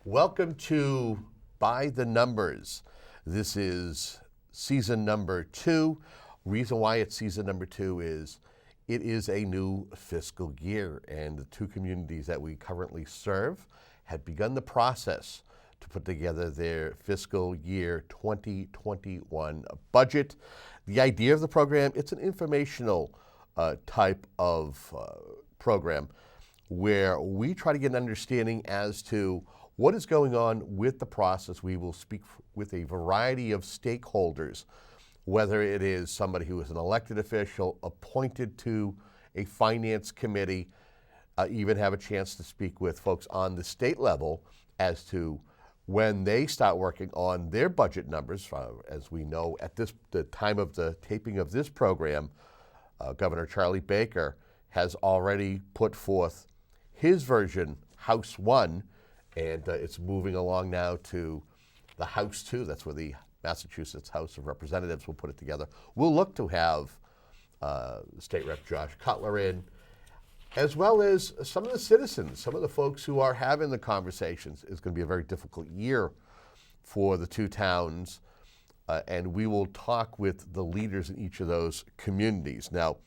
Welcome to By the Numbers. This is season number 2. Reason why it's season number 2 is it is a new fiscal year, and the two communities that we currently serve had begun the process to put together their fiscal year 2021 budget. The idea of the program, it's an informational type of program where we try to get an understanding as to what is going on with the process. We will speak with a variety of stakeholders, whether it is somebody who is an elected official appointed to a finance committee, even have a chance to speak with folks on the state level as to when they start working on their budget numbers. As we know, at the time of the taping of this program, Governor Charlie Baker has already put forth his version, House 1, and it's moving along now to the House 2. That's where the Massachusetts House of Representatives will put it together. We'll look to have State Rep Josh Cutler in, as well as some of the citizens, some of the folks who are having the conversations. It's going to be a very difficult year for the two towns, and we will talk with the leaders in each of those communities. Now,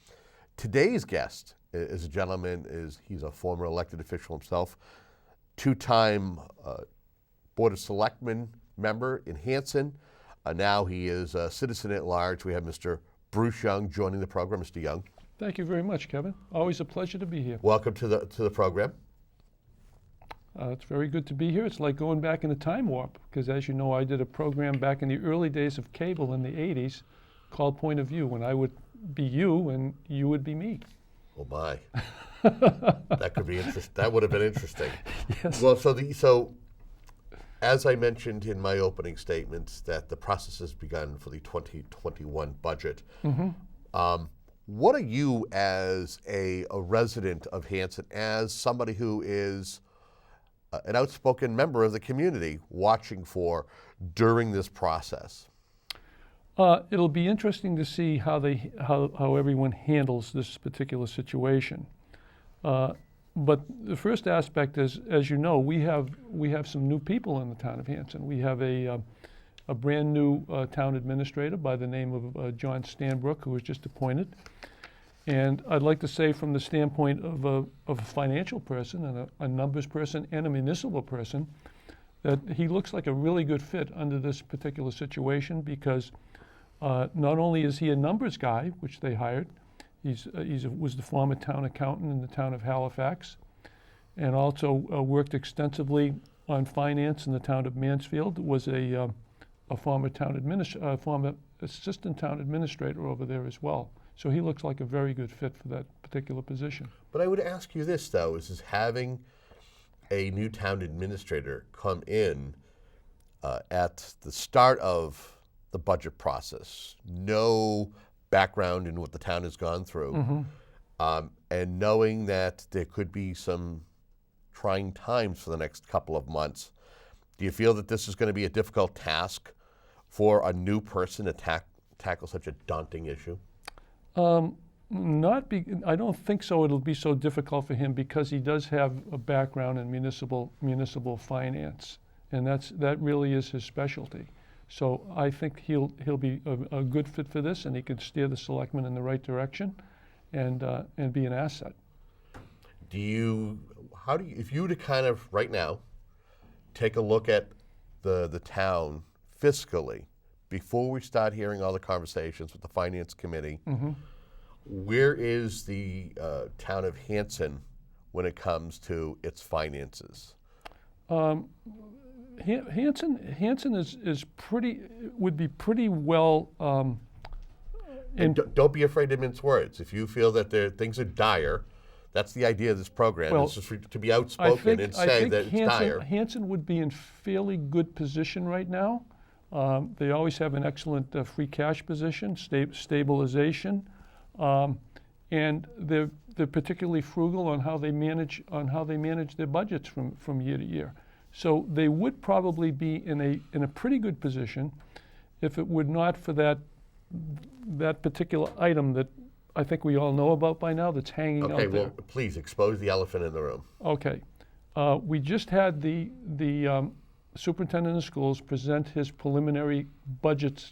today's guest is a gentleman, he's a former elected official himself, two-time Board of Selectmen member in Hanson. Now he is a citizen at large. We have Mr. Bruce Young joining the program. Mr. Young. Thank you very much, Kevin. Always a pleasure to be here. Welcome to the program. It's very good to be here. It's like going back in a time warp, because as you know, I did a program back in the early days of cable in the 80s called Point of View, when I would be you and you would be me. Oh my. That could be interesting. That would have been interesting. Yes. Well, so as I mentioned in my opening statements, that the process has begun for the 2021 budget. Mm-hmm. What are you, as a resident of Hanson, as somebody who is an outspoken member of the community, watching for during this process? It'll be interesting to see how everyone handles this particular situation. But the first aspect is, as you know, we have some new people in the town of Hanson. We have a brand new town administrator by the name of John Stanbrook, who was just appointed. And I'd like to say, from the standpoint of a financial person and a numbers person and a municipal person, that he looks like a really good fit under this particular situation, because not only is he a numbers guy, which they hired, was the former town accountant in the town of Halifax, and also worked extensively on finance in the town of Mansfield. Was a former former assistant town administrator over there as well. So he looks like a very good fit for that particular position. But I would ask you this, though, is having a new town administrator come in at the start of the budget process, no background in what the town has gone through, mm-hmm. And knowing that there could be some trying times for the next couple of months, do you feel that this is going to be a difficult task for a new person to tackle such a daunting issue? I don't think so. It'll be so difficult for him, because he does have a background in municipal finance, and that really is his specialty. So I think he'll be a good fit for this, and he can steer the selectmen in the right direction, and be an asset. If you were to kind of right now take a look at the town fiscally, before we start hearing all the conversations with the finance committee, mm-hmm. where is the town of Hanson when it comes to its finances? Hanson would be pretty well. And don't be afraid to mince words. If you feel that things are dire, That's the idea of this program. Well, is just to be outspoken and say that it's dire. Hanson would be in fairly good position right now. They always have an excellent free cash position, stabilization, and they're particularly frugal on how they manage their budgets from year to year. So they would probably be in a pretty good position if it were not for that particular item that I think we all know about by now that's hanging out there. Okay, well, please expose the elephant in the room. Okay. We just had the superintendent of schools present his preliminary budget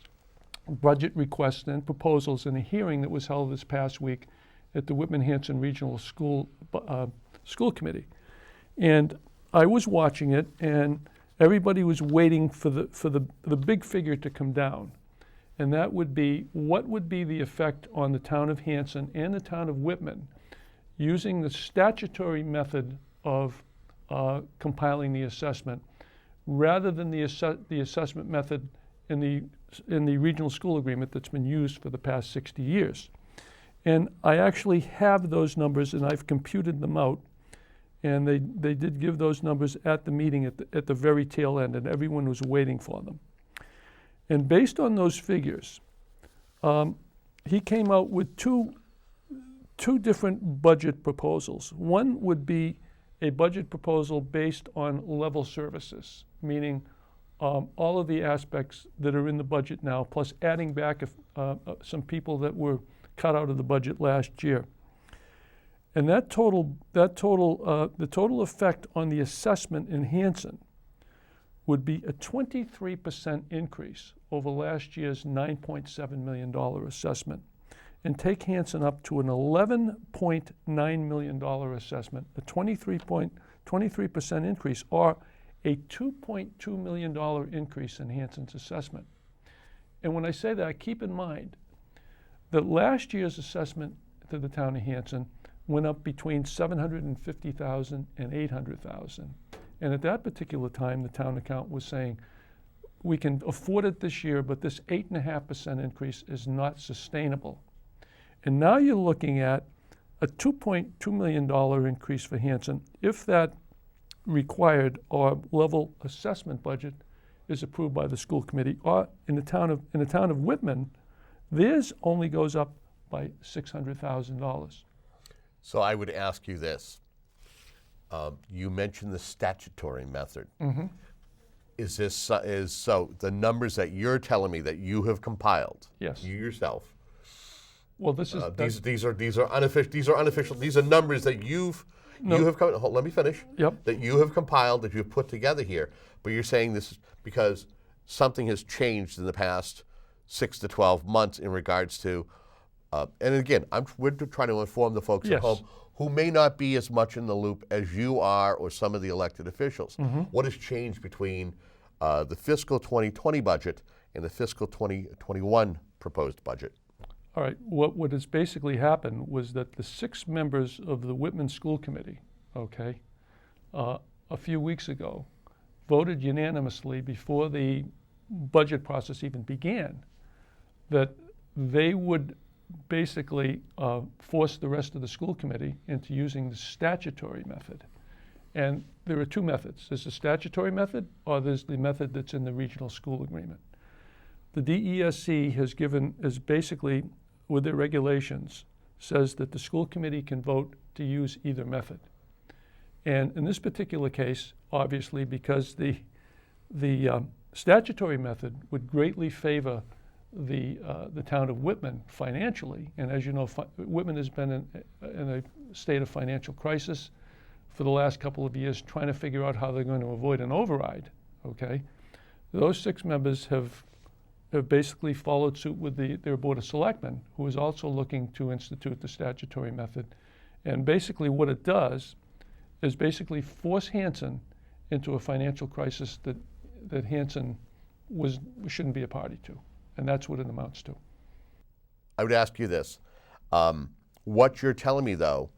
requests and proposals in a hearing that was held this past week at the Whitman Hanson Regional School Committee. And I was watching it, and everybody was waiting for the big figure to come down. And that would be, what would be the effect on the town of Hanson and the town of Whitman using the statutory method of compiling the assessment rather than the assessment method in the regional school agreement that's been used for the past 60 years. And I actually have those numbers, and I've computed them out, and they did give those numbers at the meeting at the very tail end, and everyone was waiting for them. And based on those figures, he came out with two different budget proposals. One would be a budget proposal based on level services, meaning all of the aspects that are in the budget now, plus adding back some people that were cut out of the budget last year. And the total effect on the assessment in Hanson would be a 23% increase over last year's $9.7 million assessment, and take Hanson up to an $11.9 million assessment, a 23% increase, or a $2.2 million increase in Hanson's assessment. And when I say that, keep in mind that last year's assessment to the town of Hanson went up between $750,000 and $800,000. And at that particular time, the town accountant was saying, we can afford it this year, but this 8.5% increase is not sustainable. And now you're looking at a $2.2 million increase for Hanson if that required or level assessment budget is approved by the school committee. Or in the town of Whitman, theirs only goes up by $600,000. So I would ask you this. You mentioned the statutory method. Mm-hmm. Is so the numbers that you're telling me that you have compiled? Yes. You yourself. Well, this is these are unofficial. These are unofficial. These are numbers that you have come. Let me finish. Yep. That you have compiled, that you've put together here. But you're saying this is because something has changed in the past 6 to 12 months in regards to. And again, we're trying to inform the folks at home who may not be as much in the loop as you are or some of the elected officials. Mm-hmm. What has changed between the fiscal 2020 budget and the fiscal 2021 proposed budget? All right. What has basically happened was that the 6 members of the Whitman School Committee, a few weeks ago, voted unanimously before the budget process even began that they would basically force the rest of the school committee into using the statutory method. And there are 2 methods. There's the statutory method, or there's the method that's in the regional school agreement. The DESC has basically, with their regulations, says that the school committee can vote to use either method. And in this particular case, obviously, because the statutory method would greatly favor the town of Whitman financially, and as you know, Whitman has been in a state of financial crisis for the last couple of years, trying to figure out how they're going to avoid an override. Okay, those 6 members have basically followed suit with their Board of Selectmen, who is also looking to institute the statutory method. And basically what it does is basically force Hanson into a financial crisis that Hanson shouldn't be a party to. And that's what it amounts to. I would ask you this. What you're telling me, though,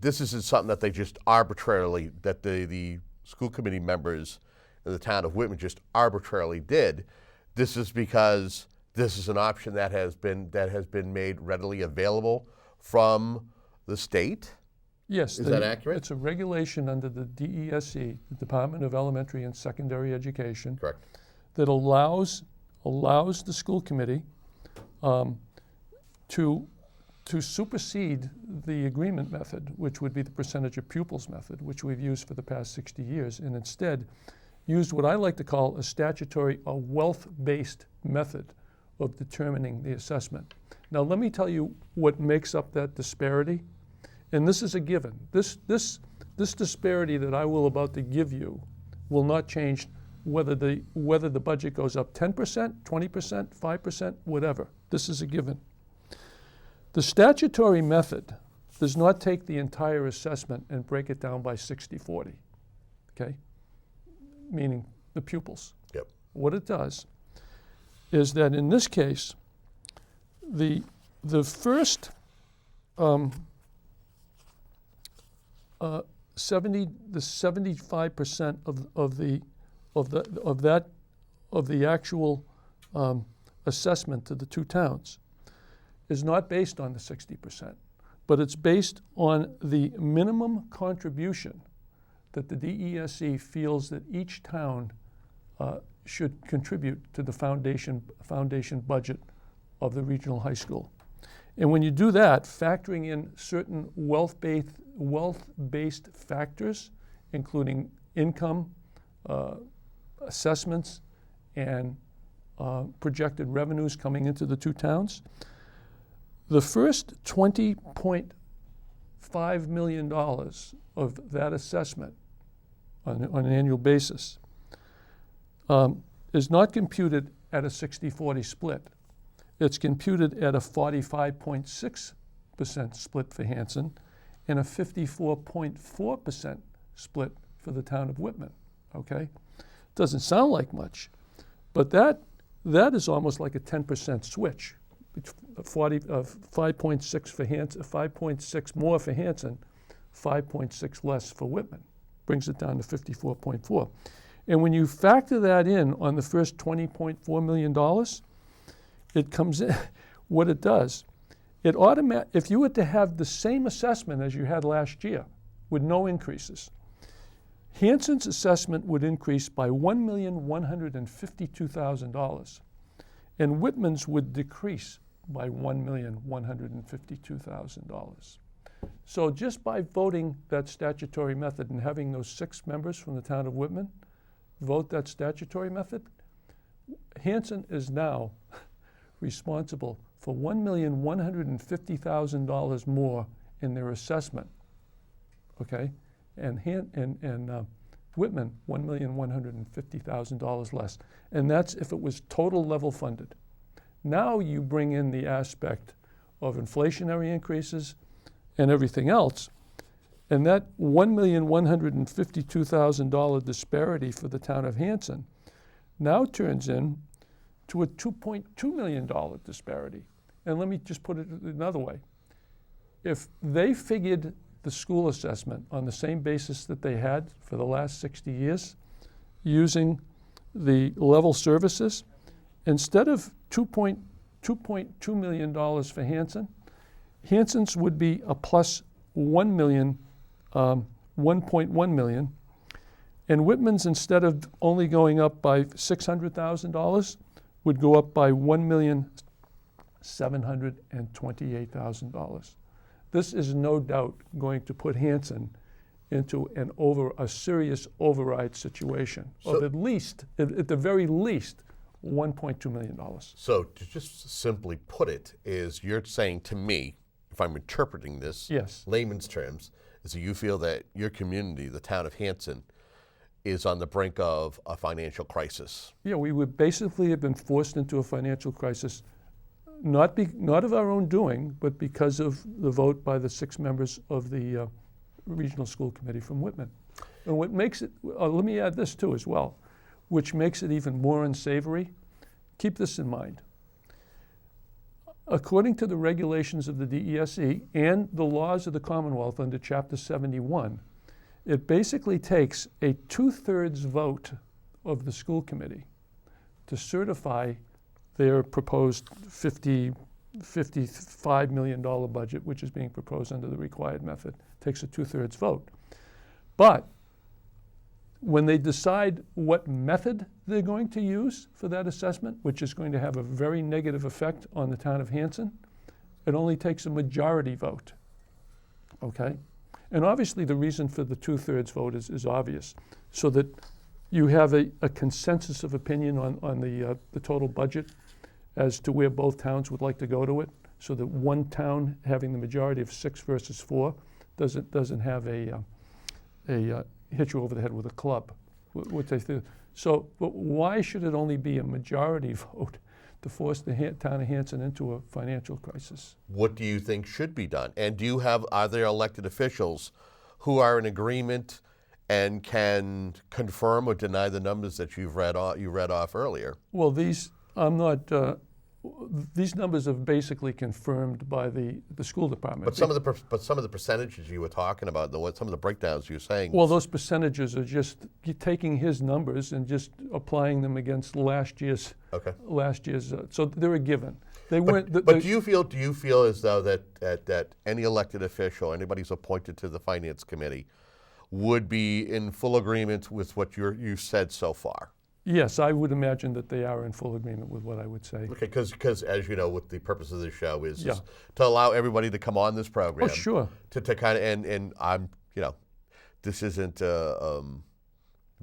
this isn't something that they just arbitrarily, that the school committee members in the town of Whitman just arbitrarily did. This is because this is an option that has been made readily available from the state, Yes. Is that accurate? It's a regulation under the DESE, the Department of Elementary and Secondary Education, Correct. that allows the school committee to supersede the agreement method, which would be the percentage of pupils method, which we've used for the past 60 years, and instead used what I like to call a wealth-based method of determining the assessment. Now, let me tell you what makes up that disparity, and this is a given. This disparity that I will about to give you will not change whether the budget goes up 10%, 20%, 5%, whatever. This is a given. The statutory method does not take the entire assessment and break it down by 60-40, okay? Meaning the pupils. Yep. What it does is that in this case, the first 75% of the actual assessment to the two towns is not based on the 60%, but it's based on the minimum contribution that the DESE feels that each town should contribute to the foundation budget of the regional high school. And when you do that, factoring in certain wealth-based factors, including income, assessments, and projected revenues coming into the two towns, the first $20.5 million of that assessment on an annual basis is not computed at a 60-40 split. It's computed at a 45.6% split for Hanson and a 54.4% split for the town of Whitman, okay? Doesn't sound like much, but that is almost like a 10% switch. 5.6 for Hanson, 5.6 more for Hanson, 5.6 less for Whitman. Brings it down to 54.4. And when you factor that in on the first $20.4 million, it comes in, what it does, if you were to have the same assessment as you had last year with no increases, Hanson's assessment would increase by $1,152,000, and Whitman's would decrease by $1,152,000. So just by voting that statutory method and having those 6 members from the town of Whitman vote that statutory method, Hanson is now responsible for $1,150,000 more in their assessment, okay? And Whitman, $1,150,000 less. And that's if it was total level funded. Now you bring in the aspect of inflationary increases and everything else, and that $1,152,000 disparity for the town of Hanson now turns in to a $2.2 million disparity. And let me just put it another way. If they figured the school assessment on the same basis that they had for the last 60 years, using the level services, instead of $2.2 million for Hanson, Hanson's would be a plus $1.1 million, and Whitman's, instead of only going up by $600,000, would go up by $1,728,000. This is no doubt going to put Hanson into a serious override situation of at the very least, $1.2 million. So to just simply put it, is you're saying to me, if I'm interpreting this, yes, layman's terms, is that you feel that your community, the town of Hanson, is on the brink of a financial crisis? Yeah, we would basically have been forced into a financial crisis, not of our own doing, but because of the vote by the 6 members of the regional school committee from Whitman. And what makes it, let me add this too as well, which makes it even more unsavory. Keep this in mind. According to the regulations of the DESE and the laws of the Commonwealth under Chapter 71, it basically takes a 2/3 vote of the school committee to certify their proposed $55 million budget, which is being proposed under the required method, takes a 2/3 vote. But when they decide what method they're going to use for that assessment, which is going to have a very negative effect on the town of Hanson, it only takes a majority vote, okay? And obviously the reason for the 2/3 vote is obvious, so that you have a consensus of opinion on the total budget as to where both towns would like to go to it, so that one town having the majority of 6 versus 4 doesn't have a hit you over the head with a club. What they do. So, but why should it only be a majority vote to force the town of Hanson into a financial crisis? What do you think should be done? And are there elected officials who are in agreement and can confirm or deny the numbers that you read off earlier? Well, these numbers are basically confirmed by the school department. But some of the percentages you were talking about, some of the breakdowns you were saying. Well, those percentages are just taking his numbers and just applying them against last year's. Okay. So they're a given. They weren't. But do you feel as though that any elected official, anybody who's appointed to the finance committee, would be in full agreement with what you said so far? Yes, I would imagine that they are in full agreement with what I would say. Okay, because as you know, what the purpose of this show is to allow everybody to come on this program. Oh, sure. To kind of and I'm this isn't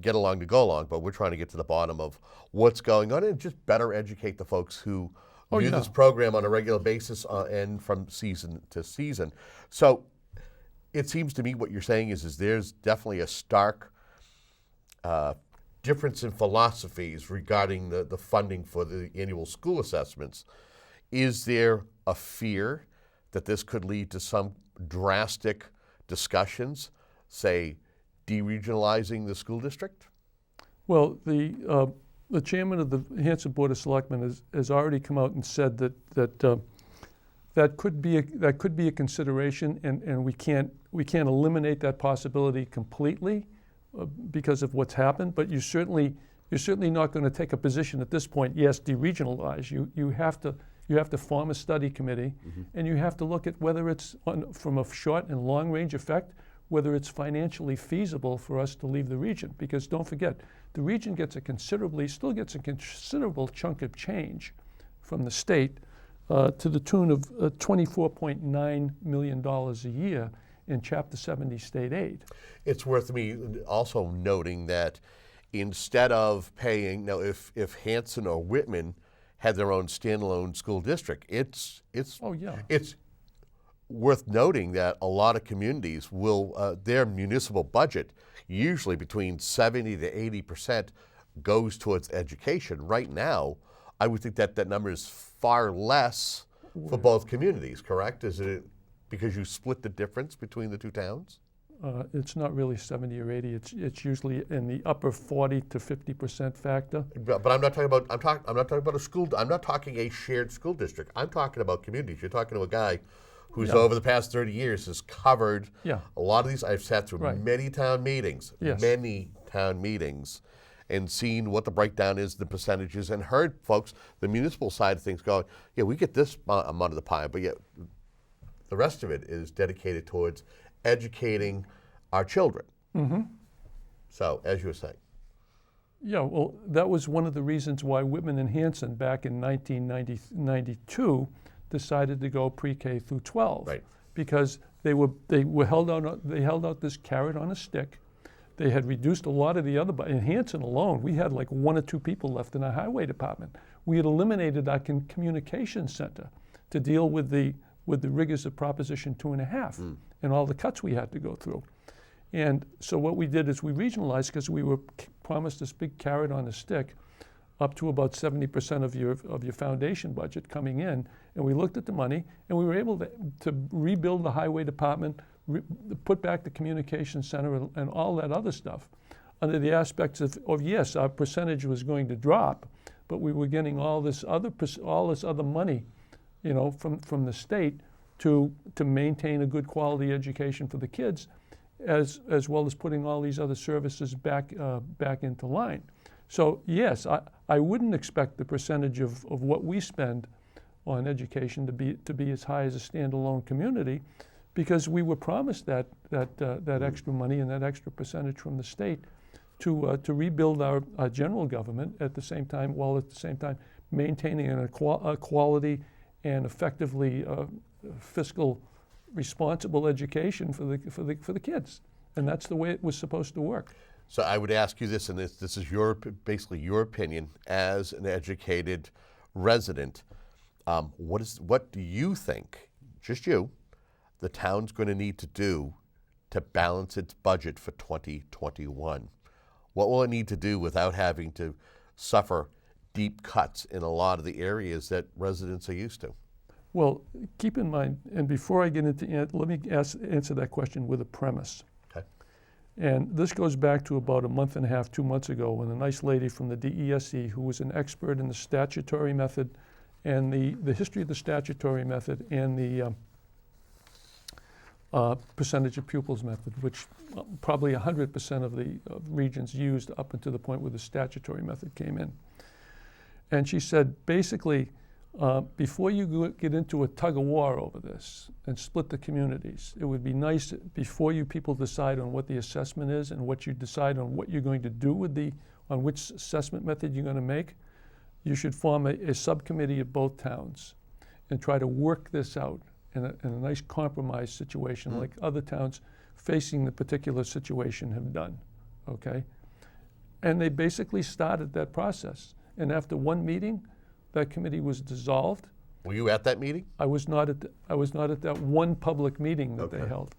get along to go along, but we're trying to get to the bottom of what's going on and just better educate the folks who view this program on a regular basis and from season to season. So it seems to me what you're saying is there's definitely a stark difference in philosophies regarding the funding for the annual school assessments. Is there a fear that this could lead to some drastic discussions, say deregionalizing the school district? Well, the chairman of the Hanson Board of Selectmen has already come out and said that could be a consideration, and we can't eliminate that possibility completely because of what's happened. But you're certainly not going to take a position at this point. Yes, deregionalize. You have to form a study committee, and you have to look at whether it's from a short and long range effect, whether it's financially feasible for us to leave the region. Because don't forget, the region still gets a considerable chunk of change from the state to the tune of $24.9 million a year in Chapter 70 state aid. It's worth me also noting that instead of paying, now if Hanson or Whitman had their own standalone school district, it's worth noting that a lot of communities will, their municipal budget, usually between 70 to 80% goes towards education. Right now, I would think that number is far less for both communities, correct? Is it because you split the difference between the two towns? It's not really 70 or 80. It's usually in the upper 40 to 50% factor. But I'm not talking about. I'm not talking about a school. I'm not talking a shared school district. I'm talking about communities. You're talking to a guy who's over the past 30 years has covered a lot of these. I've sat through many town meetings, and seen what the breakdown is, the percentages, and heard folks, the municipal side of things going, yeah, we get this amount of the pie, but yet the rest of it is dedicated towards educating our children. So, as you were saying. Yeah, well, that was one of the reasons why Whitman and Hanson back in 1992 decided to go pre-K through 12. Right. Because they held out this carrot on a stick. They had reduced a lot of the other, in Hanson alone, we had like 1 or 2 people left in our highway department. We had eliminated our communications center to deal with the rigors of Proposition 2.5 and all the cuts we had to go through. And so what we did is we regionalized because we were promised this big carrot on a stick up to about 70% of your foundation budget coming in. And we looked at the money and we were able to rebuild the highway department, put back the communications center and all that other stuff under the aspects of yes, our percentage was going to drop, but we were getting all this other money, from the state to maintain a good quality education for the kids, as well as putting all these other services back into line. So yes, I wouldn't expect the percentage of what we spend on education to be as high as a standalone community, because we were promised that extra money and that extra percentage from the state to rebuild our general government at the same time, while at the same time maintaining a quality and effectively fiscal responsible education for the kids. And that's the way it was supposed to work. So I would ask you this, and this is basically your opinion as an educated resident. What do you think, just you, the town's going to need to do to balance its budget for 2021? What will it need to do without having to suffer deep cuts in a lot of the areas that residents are used to? Well, keep in mind, and before I get into let me answer that question with a premise. Okay. And this goes back to about a month and a half, 2 months ago, when a nice lady from the DESE, who was an expert in the statutory method and the history of the statutory method and the percentage of pupils method, which probably 100% of the regions used up until the point where the statutory method came in. And she said, basically, before you get into a tug of war over this and split the communities, it would be nice before you people decide on what the assessment is and what you decide on what you're going to do with on which assessment method you're going to make, you should form a subcommittee of both towns and try to work this out in a nice compromise situation like other towns facing the particular situation have done, okay? And they basically started that process. And after one meeting, that committee was dissolved. Were you at that meeting? I was not at that one public meeting that they held.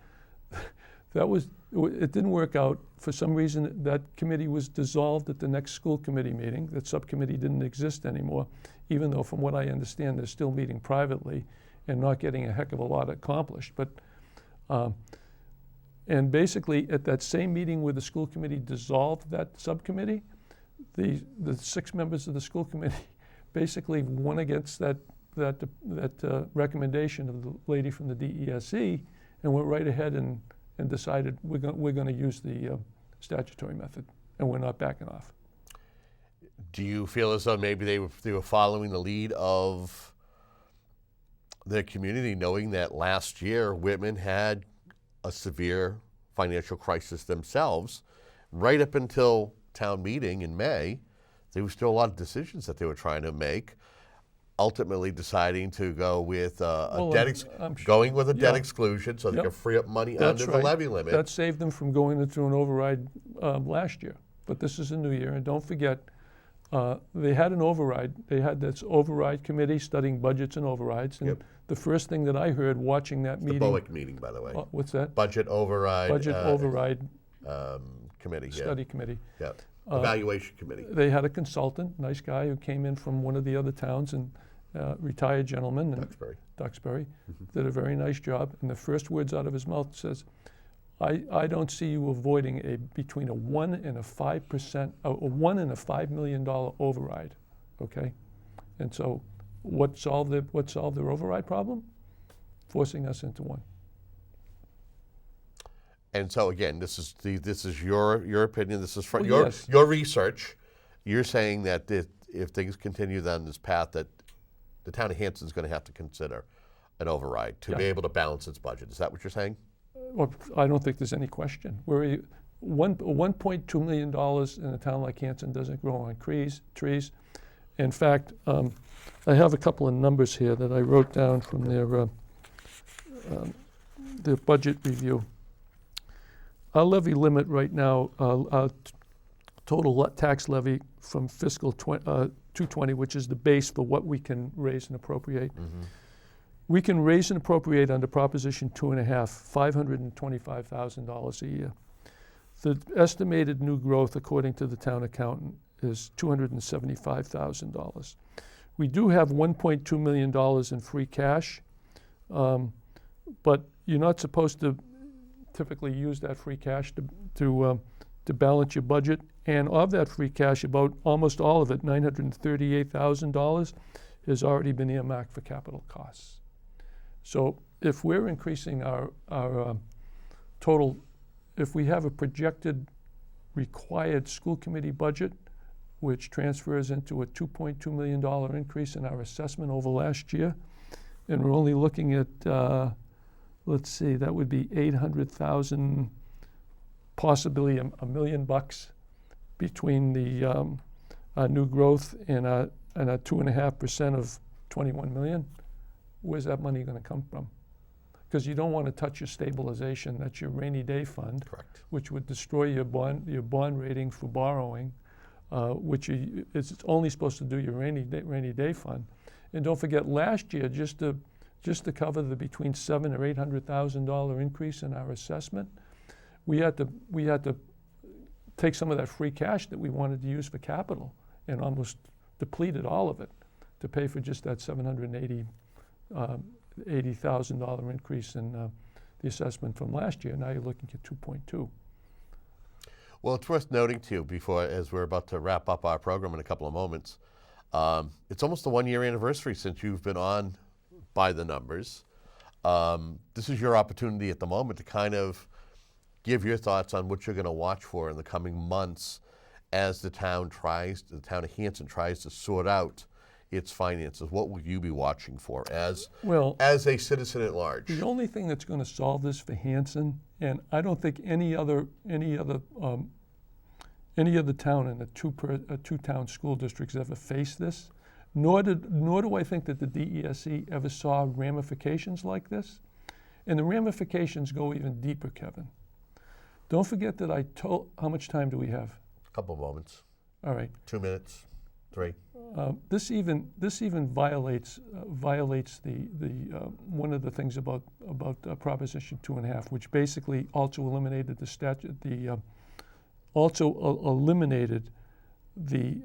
It didn't work out. For some reason, that committee was dissolved at the next school committee meeting. That subcommittee didn't exist anymore, even though from what I understand, they're still meeting privately and not getting a heck of a lot accomplished. But, and basically at that same meeting where the school committee dissolved that subcommittee, the 6 members of the school committee basically went against that recommendation of the lady from the DESE and went right ahead and decided we're going to use the statutory method and we're not backing off. Do you feel as though maybe they were following the lead of their community, knowing that last year Whitman had a severe financial crisis themselves? Right up until town meeting in May, there was still a lot of decisions that they were trying to make, ultimately deciding to go with debt exclusion so they could free up money under the levy limit. That saved them from going into an override last year. But this is a new year, and don't forget, they had an override. They had this override committee studying budgets and overrides. And the first thing that I heard watching that meeting... The BOIC meeting, by the way. What's that? Budget override. Committee. Study committee. Yeah. Evaluation committee. They had a consultant, nice guy, who came in from one of the other towns, and retired gentleman. Duxbury. Did a very nice job. And the first words out of his mouth says, I don't see you avoiding between a 1 and a 5%, a $1 and a $5 million override, okay? And so what solved their override problem? Forcing us into one. And so again, this is your opinion. This is from your research. You're saying that if things continue down this path, that the town of Hanson is going to have to consider an override to be able to balance its budget. Is that what you're saying? Well, I don't think there's any question. $1.2 million in a town like Hanson doesn't grow on trees. In fact, I have a couple of numbers here that I wrote down from their budget review. Our levy limit right now, our total tax levy from fiscal 220, which is the base for what we can raise and appropriate. We can raise and appropriate under Proposition 2.5, $525,000 a year. The estimated new growth, according to the town accountant, is $275,000. We do have $1.2 million in free cash, but you're not supposed to typically use that free cash to balance your budget. And of that free cash, about almost all of it, $938,000, has already been earmarked for capital costs. So if we're increasing our total, if we have a projected required school committee budget, which transfers into a $2.2 million increase in our assessment over last year, and we're only looking at let's see, that would be 800,000, possibly $1 million between the new growth and a 2.5% of 21 million. Where's that money going to come from? Because you don't want to touch your stabilization. That's your rainy day fund, Correct. which would destroy your bond rating for borrowing, which it's only supposed to do your rainy day fund. And don't forget, last year, just to cover the between $700,000 or $800,000 increase in our assessment, we had to take some of that free cash that we wanted to use for capital and almost depleted all of it to pay for just that $780,000 increase in the assessment from last year. Now you're looking at 2.2. Well, it's worth noting too, as we're about to wrap up our program in a couple of moments, it's almost the 1-year anniversary since you've been on By the Numbers. This is your opportunity at the moment to kind of give your thoughts on what you're going to watch for in the coming months as the town of Hanson tries to sort out its finances. What will you be watching for as a citizen at large? The only thing that's going to solve this for Hanson, and I don't think any other town in the two-town school districts ever faced this, nor do I think that the DESE ever saw ramifications like this. And the ramifications go even deeper, Kevin. Don't forget that I told, how much time do we have? A couple of moments. All right. 2 minutes, 3. This even violates the one of the things about Proposition 2.5, which basically also eliminated the statute. Eliminated the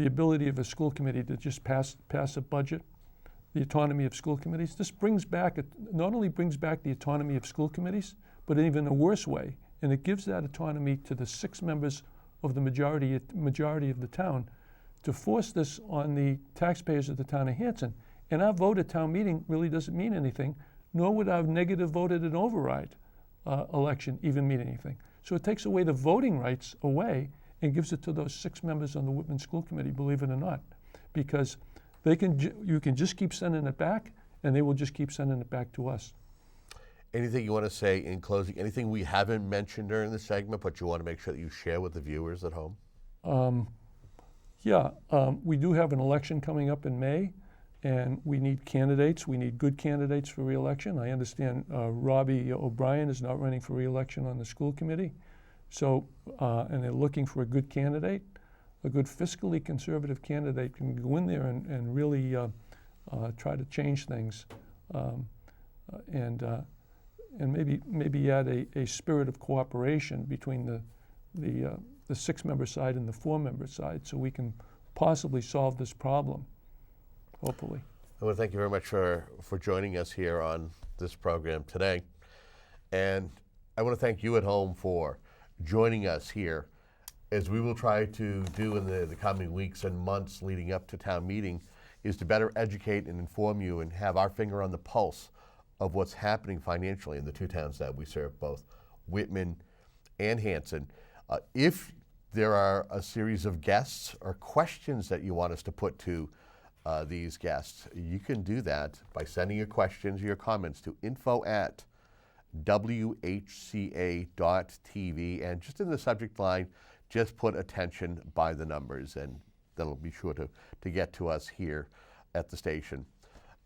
ability of a school committee to just pass a budget, the autonomy of school committees. This not only brings back the autonomy of school committees, but in even a worse way, and it gives that autonomy to the 6 members of the majority of the town to force this on the taxpayers of the town of Hanson. And our vote at town meeting really doesn't mean anything, nor would our negative vote at an override election even mean anything. So it takes away the voting rights away and gives it to those 6 members on the Whitman School Committee, believe it or not, because you can just keep sending it back, and they will just keep sending it back to us. Anything you want to say in closing? Anything we haven't mentioned during the segment, but you want to make sure that you share with the viewers at home? We do have an election coming up in May, and we need candidates. We need good candidates for re-election. I understand Robbie O'Brien is not running for re-election on the school committee, so and they're looking for a good candidate. A good fiscally conservative candidate can go in there and really try to change things, and maybe add a spirit of cooperation between the 6-member side and the 4-member side, so we can possibly solve this problem, hopefully. I want to thank you very much for joining us here on this program today. And I want to thank you at home for joining us here, as we will try to do in the coming weeks and months leading up to town meeting, is to better educate and inform you and have our finger on the pulse of what's happening financially in the 2 towns that we serve, both Whitman and Hanson. If there are a series of guests or questions that you want us to put to these guests, you can do that by sending your questions or your comments to info@WHCA.tv, and just in the subject line, just put attention by the numbers, and that'll be sure to get to us here at the station.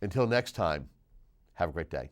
Until next time, have a great day.